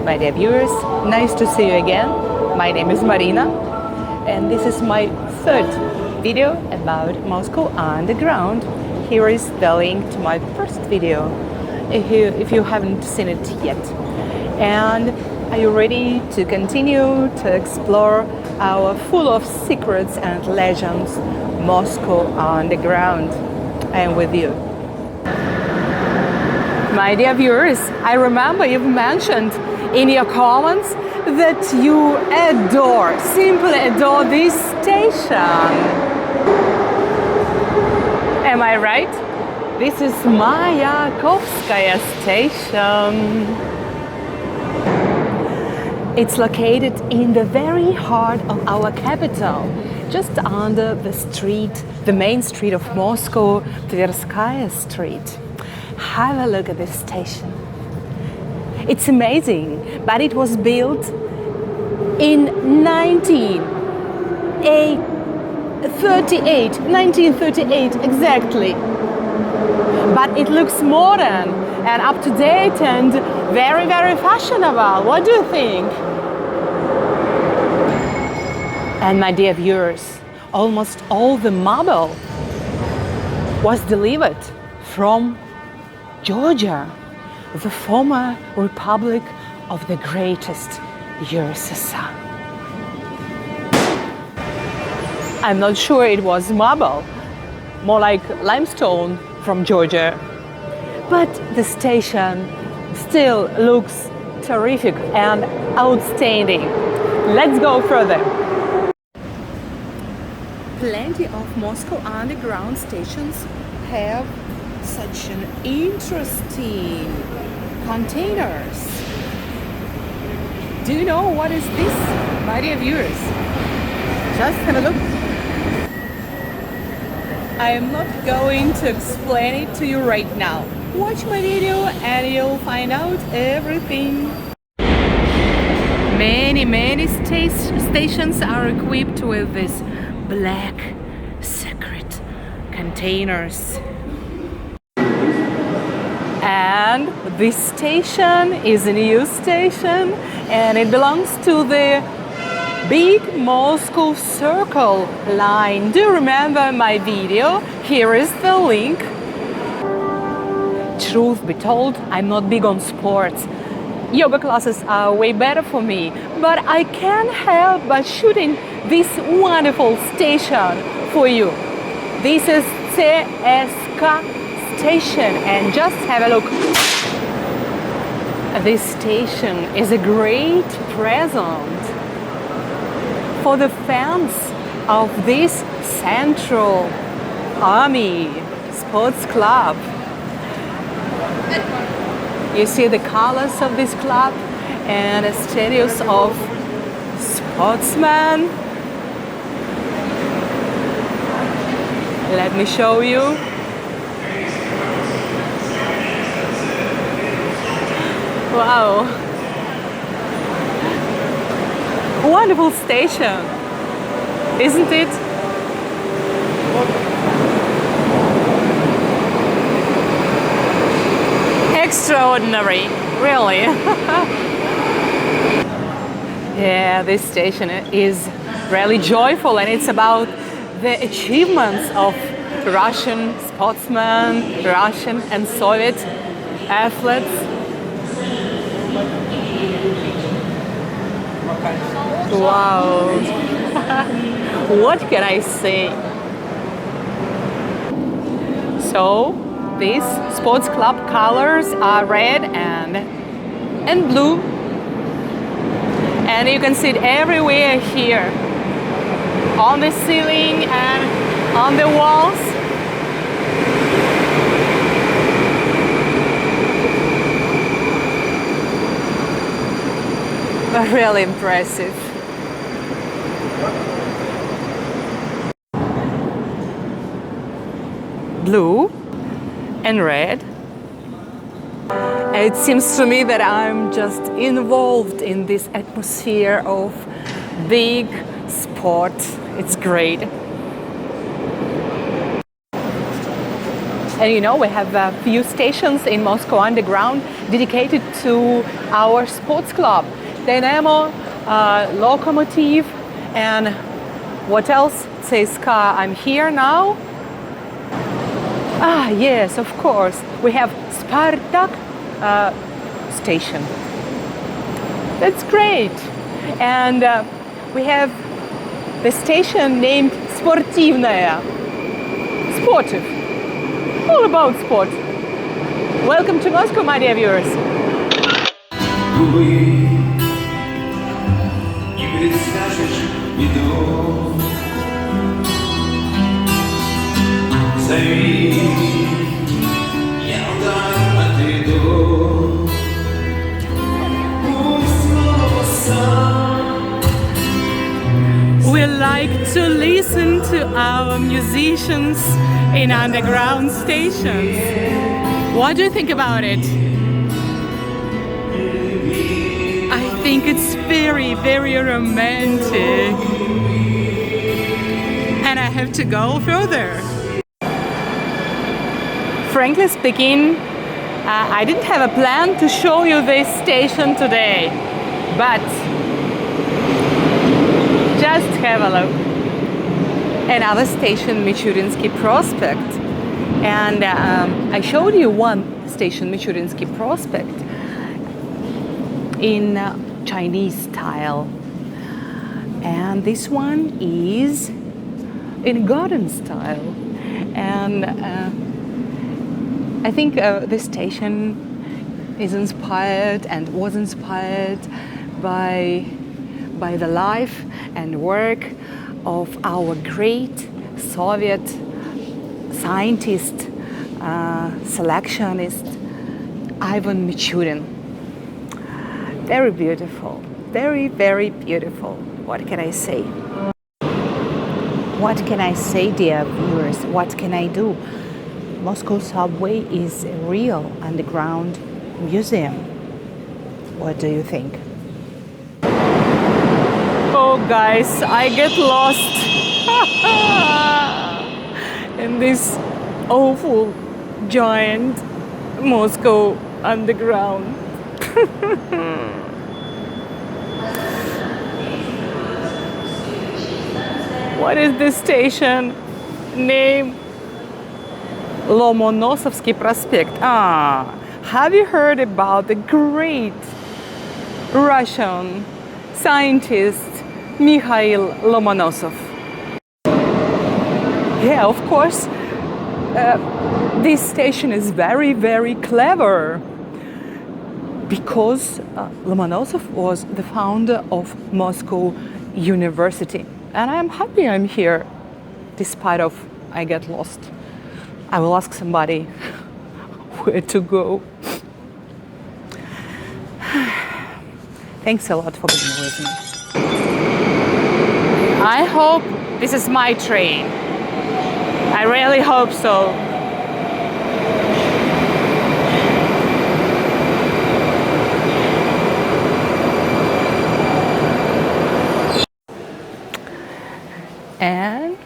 My dear viewers, nice to see you again. My name is Marina, and this is my third video about Moscow underground. Here is the link to my first video, if you haven't seen it yet. And are you ready to continue to explore our full of secrets and legends Moscow underground? I am with you. My dear viewers, I remember you've mentioned in your comments that you simply adore this station. Am I right? This is Mayakovskaya station. It's located in the very heart of our capital, just under the main street of Moscow, Tverskaya Street. Have a look at this station. It's amazing, but it was built in 1938 exactly. But it looks modern and up to date and very, very fashionable. What do you think? And my dear viewers, almost all the marble was delivered from Georgia, the former republic of the greatest USSR. I'm not sure it was marble, more like limestone from Georgia. But the station still looks terrific and outstanding. Let's go further. Plenty of Moscow underground stations have such an interesting containers. Do you know what is this, my dear viewers? Just have a look. I am not going to explain it to you right now. Watch my video and you'll find out everything. Many stations are equipped with these black secret containers. And this station is a new station and it belongs to the big Moscow Circle line. Do you remember my video? Here is the link. Truth be told, I'm not big on sports. Yoga classes are way better for me, but I can't help but shooting this wonderful station for you. This is CSK station, and just have a look. This station is a great present for the fans of this Central Army Sports Club. You see the colors of this club and the status of sportsmen. Let me show you. Wow, wonderful station, isn't it? Extraordinary, really. Yeah, this station is really joyful, and it's about the achievements of Russian sportsmen, Russian and Soviet athletes. Wow. What can I say? So these sports club colors are red and blue, and you can see it everywhere here, on the ceiling and on the walls. Really impressive. Blue and red. It seems to me that I'm just involved in this atmosphere of big sport. It's great. And you know, we have a few stations in Moscow underground dedicated to our sports club. Dynamo, Lokomotiv, and what else? CSKA. I'm here now. Ah, yes, of course. We have Spartak station. That's great. And we have the station named Sportivnaya. Sportive. All about sport. Welcome to Moscow, my dear viewers. We like to listen to our musicians in underground stations. What do you think about it? I think it's very, very romantic. And I have to go further. Frankly speaking, I didn't have a plan to show you this station today, but just have a look. Another station, Michurinsky Prospect. And I showed you one station, Michurinsky Prospect, in Chinese style. And this one is in garden style. And I think this station is inspired and was inspired by the life and work of our great Soviet scientist, selectionist, Ivan Michurin. Very beautiful, very, very beautiful. What can I say? What can I say, dear viewers? What can I do? Moscow subway is a real underground museum. What do you think? Oh guys, I get lost in this awful giant Moscow underground. What is this station name? Lomonosovsky Prospect. Ah, have you heard about the great Russian scientist Mikhail Lomonosov? Yeah, of course. This station is very, very clever because Lomonosov was the founder of Moscow University. And I'm happy I'm here, despite of I get lost. I will ask somebody where to go. Thanks a lot for being with me. I hope this is my train. I really hope so. And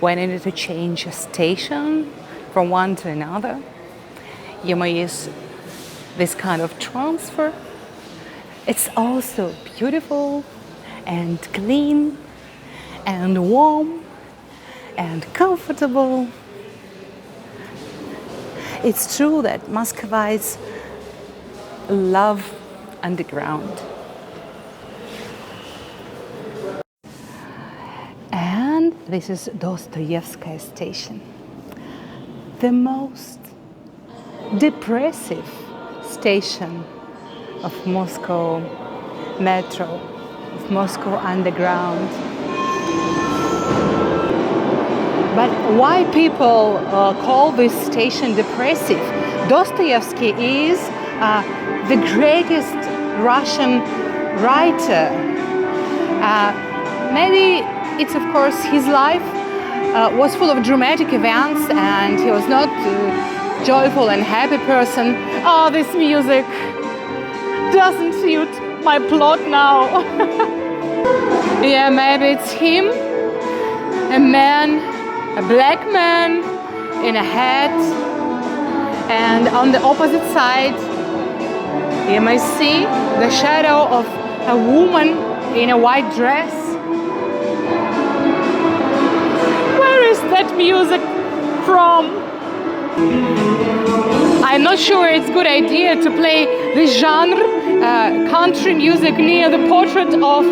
when I need to change a station from one to another, you may use this kind of transfer. It's also beautiful and clean and warm and comfortable. It's true that Muscovites love underground. And this is Dostoevsky station, the most depressive station of Moscow metro, of Moscow underground. But why people call this station depressive? Dostoevsky is the greatest Russian writer. Maybe it's, of course, his life was full of dramatic events and he was not a joyful and happy person. Oh, this music doesn't suit my plot now. Yeah, maybe it's him, a man, a black man in a hat, and on the opposite side you may see the shadow of a woman in a white dress. Where is that music from? I'm not sure it's a good idea to play this genre, country music, near the portrait of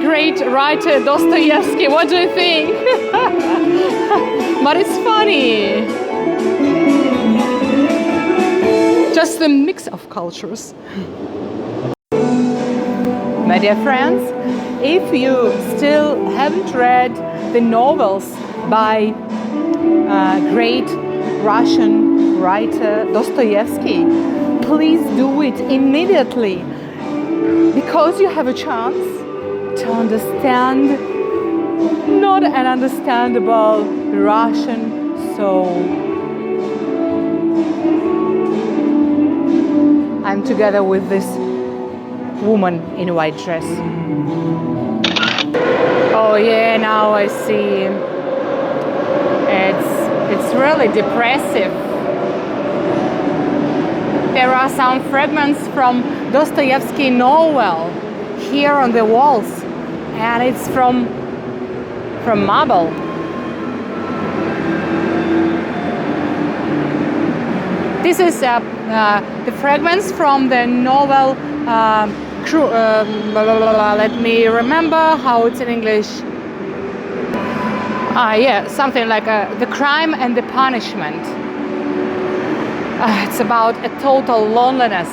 great writer Dostoevsky. What do you think? But it's funny. Just a mix of cultures. My dear friends, if you still haven't read the novels by great Russian writer Dostoevsky, please do it immediately, because you have a chance to understand not an understandable Russian soul. I'm together with this woman in a white dress. Oh yeah, now I see. It's really depressive. There are some fragments from Dostoevsky novel here on the walls, and it's from marble. This is the fragments from the novel. Let me remember how it's in English. Yeah, something like The Crime and the Punishment. It's about a total loneliness.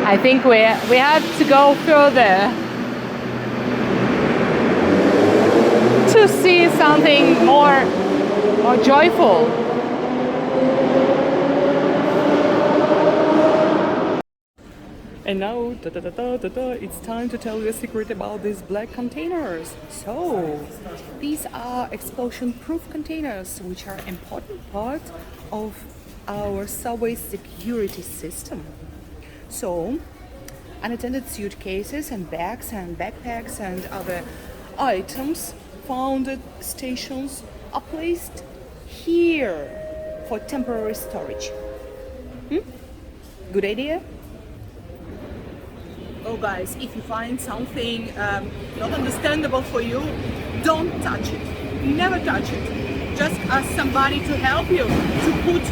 I think we have to go further to see something more joyful. And now, it's time to tell you a secret about these black containers. So, these are explosion-proof containers, which are an important part of our subway security system. So, unattended suitcases and bags and backpacks and other items found at stations are placed here for temporary storage. Good idea? Oh guys, if you find something not understandable for you, don't touch it. Never touch it. Just ask somebody to help you to put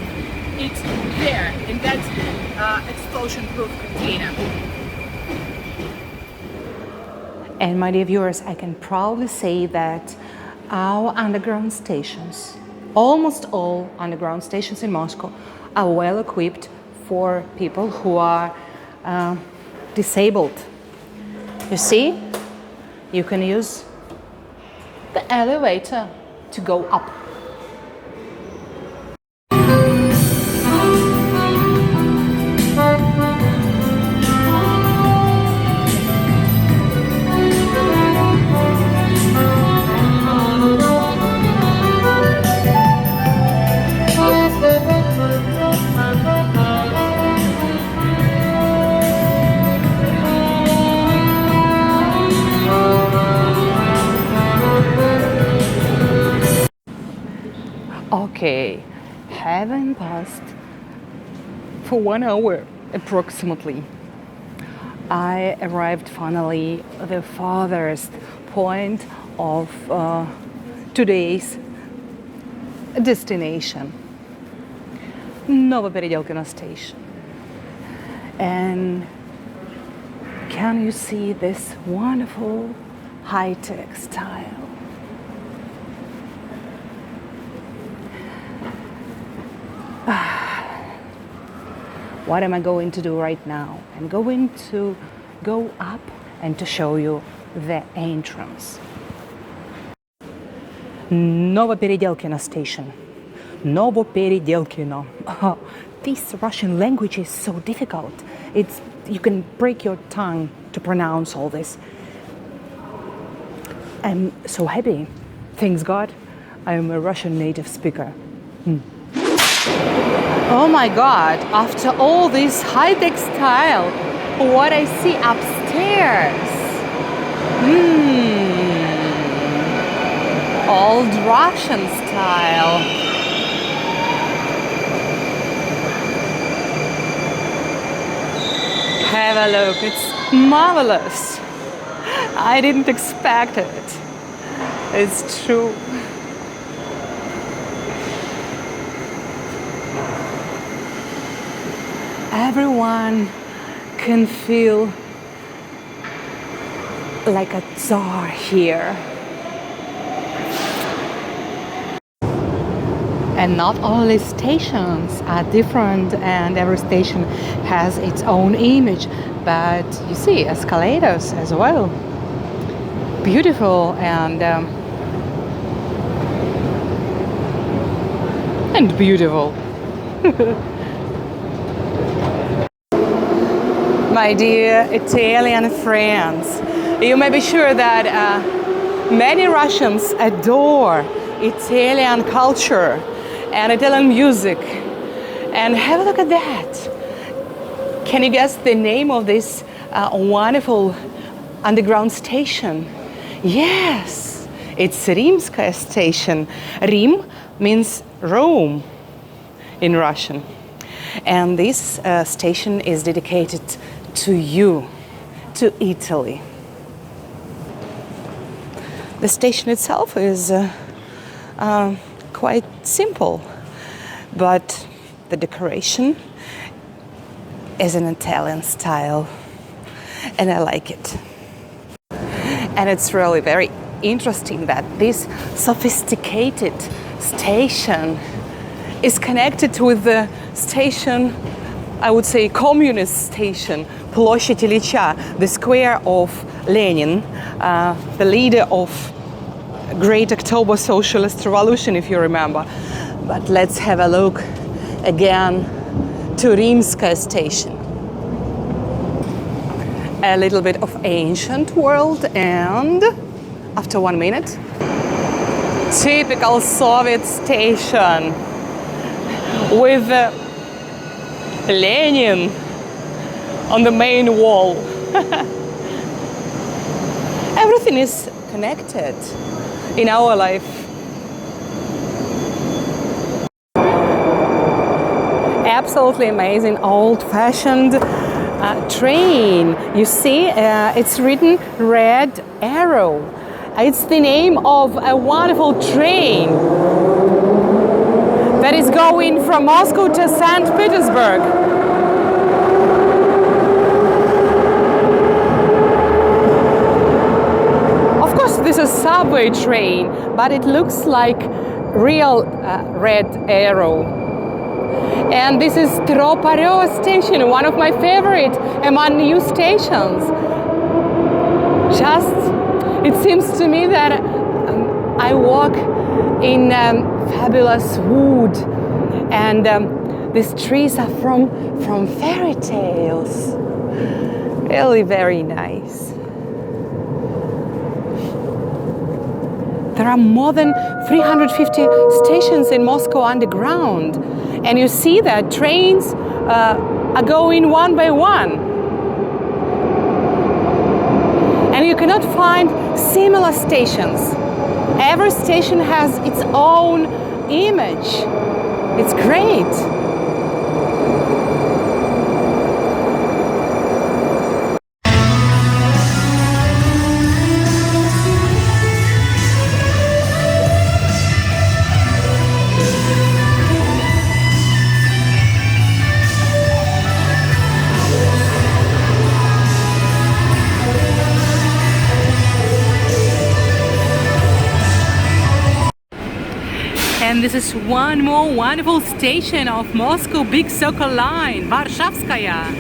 it there in that explosion-proof container. And my dear viewers, I can proudly say that our underground stations, almost all underground stations in Moscow, are well equipped for people who are disabled. You see, you can use the elevator to go up. Okay, having passed for 1 hour approximately, I arrived finally at the farthest point of today's destination, Novoperedelkino station. And can you see this wonderful high-tech style? What am I going to do right now? I'm going to go up and to show you the entrance. Novoperedelkino station. Novoperedelkino. Oh, this Russian language is so difficult. You can break your tongue to pronounce all this. I'm so happy. Thanks God, I am a Russian native speaker. Oh my God, after all this high-tech style, what I see upstairs. Old Russian style. Have a look, it's marvelous. I didn't expect it. It's true. Everyone can feel like a tsar here. And not all the stations are different, and every station has its own image. But you see escalators as well. Beautiful and beautiful. My dear Italian friends, you may be sure that many Russians adore Italian culture and Italian music. And have a look at that. Can you guess the name of this wonderful underground station? Yes, it's Rimskaya station. Rim means Rome in Russian. And this station is dedicated to you, to Italy. The station itself is quite simple, but the decoration is in Italian style, and I like it. And it's really very interesting that this sophisticated station is connected with the station, I would say communist station, Площадь Ильича, the square of Lenin, the leader of Great October Socialist Revolution, if you remember. But let's have a look again to Rimskaya station. A little bit of ancient world, and after 1 minute, typical Soviet station with Lenin on the main wall. Everything is connected in our life. Absolutely amazing old-fashioned train. You see, it's written Red Arrow. It's the name of a wonderful train that is going from Moscow to St. Petersburg. Of course, this is a subway train, but it looks like real Red Arrow. And this is Tropareva station, one of my favorite among new stations. It seems to me that I walk in fabulous wood, and these trees are from fairy tales. Really very nice. There are more than 350 stations in Moscow underground, and you see that trains are going one by one. And you cannot find similar stations. Every station has its own image. It's great. And this is one more wonderful station of Moscow Big Circle Line, Warszawskaya.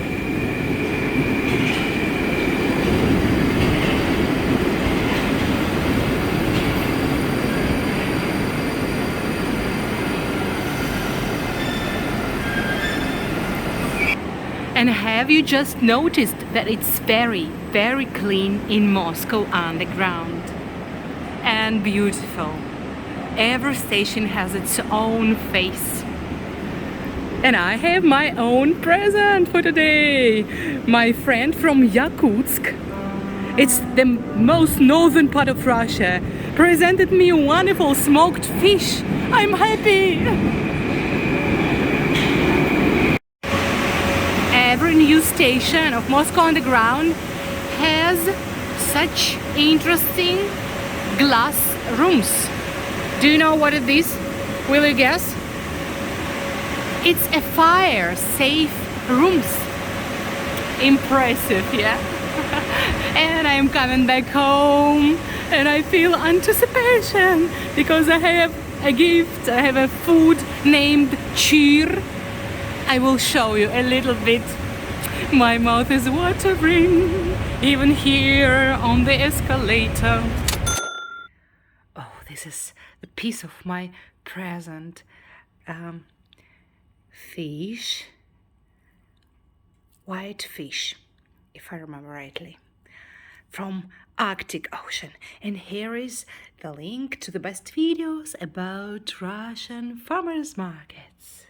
And have you just noticed that it's very, very clean in Moscow underground? And beautiful. Every station has its own face. And I have my own present for today. My friend from Yakutsk It's the most northern part of Russia. Presented me wonderful smoked fish. I'm happy. Every news station of Moscow Underground has such interesting glass rooms. Do you know what it is? Will you guess? It's a fire-safe rooms. Impressive, yeah? And I'm coming back home and I feel anticipation because I have a gift. I have a food named cheer. I will show you a little bit. My mouth is watering, even here on the escalator. Oh, this is a piece of my present. Fish, white fish, if I remember rightly, from Arctic Ocean. And here is the link to the best videos about Russian farmers markets.